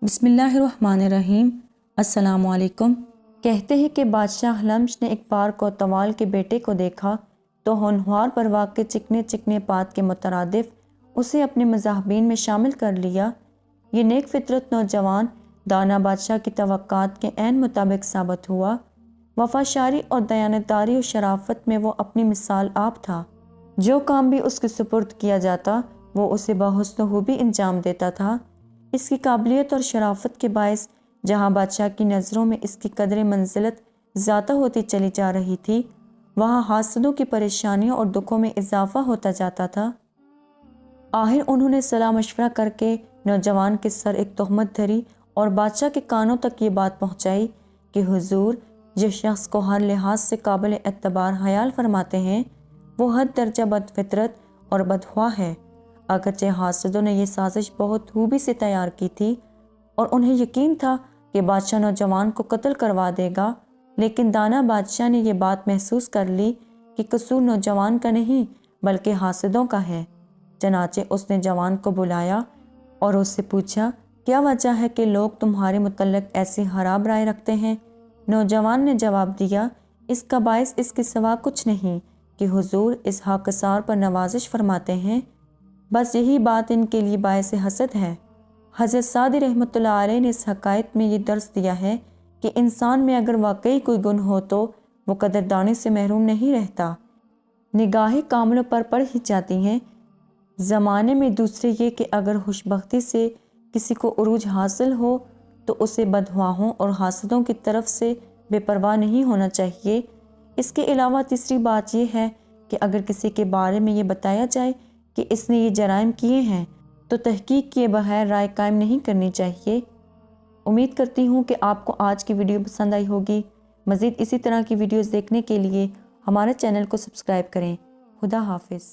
बिस्मिल्लाहिर्रहमानिर्रहीम। अस्सलाम वालेकुम। कहते हैं कि बादशाह हलमश ने एक बार कोतवाल के बेटे को देखा तो होनहार परवाह के चिकने चिकने पात के मुतरादिफ उसे अपने मज़ाहबीन में शामिल कर लिया। ये नेक फितरत नौजवान दाना बादशाह की तवक्कात के ऐन मुताबिक साबित हुआ। वफाशारी और दयानतदारी और शराफत में वो अपनी मिसाल आप था। जो काम भी उसके सुपुर्द किया जाता वो उसे बहुस्न खूबी अंजाम देता था। इसकी काबिलियत और शराफत के बायस जहाँ बादशाह की नज़रों में इसकी कदर मंजिलत ज़्यादा होती चली जा रही थी, वहाँ हासदों की परेशानियों और दुखों में इजाफा होता जाता था। आखिर उन्होंने सलाह मशवरा करके नौजवान के सर एक तोहमत धरी और बादशाह के कानों तक ये बात पहुँचाई कि हुजूर, जिस शख्स को हर लिहाज से काबिल एतबार हयाल फरमाते हैं वो हद दर्जा बदफितरत और बदख्वाह है। अगरचे हासदों ने यह साजिश बहुत खूबी से तैयार की थी और उन्हें यकीन था कि बादशाह नौजवान को कत्ल करवा देगा, लेकिन दाना बादशाह ने यह बात महसूस कर ली कि कसूर नौजवान का नहीं बल्कि हासदों का है। चनाचे उसने जवान को बुलाया और उससे पूछा, क्या वजह है कि लोग तुम्हारे मुतल्लिक ऐसी खराब राय रखते हैं? नौजवान ने जवाब दिया, इसका बायस इसके सिवा कुछ नहीं कि हुजूर इस हाकसार पर नवाजिश फरमाते हैं। बस यही बात इनके लिए बायस हसद है। हज़रत सादी रहमतुल्लाह अलैह ने इस हकायत में ये दर्स दिया है कि इंसान में अगर वाकई कोई गुण हो तो वो कदरदानी से महरूम नहीं रहता। निगाहें कामलों पर पड़ ही जाती हैं। ज़माने में दूसरे ये कि अगर खुशबख्ती से किसी को उरूज हासिल हो तो उसे बदख्वाहों और हासदों की तरफ से बेपरवाह नहीं होना चाहिए। इसके अलावा तीसरी बात यह है कि अगर किसी के बारे में ये बताया जाए कि इसने ये जराइम किए हैं तो तहकीक किए बगैर राय कायम नहीं करनी चाहिए। उम्मीद करती हूँ कि आपको आज की वीडियो पसंद आई होगी। मज़ीद इसी तरह की वीडियोज़ देखने के लिए हमारे चैनल को सब्सक्राइब करें। खुदा हाफिज़।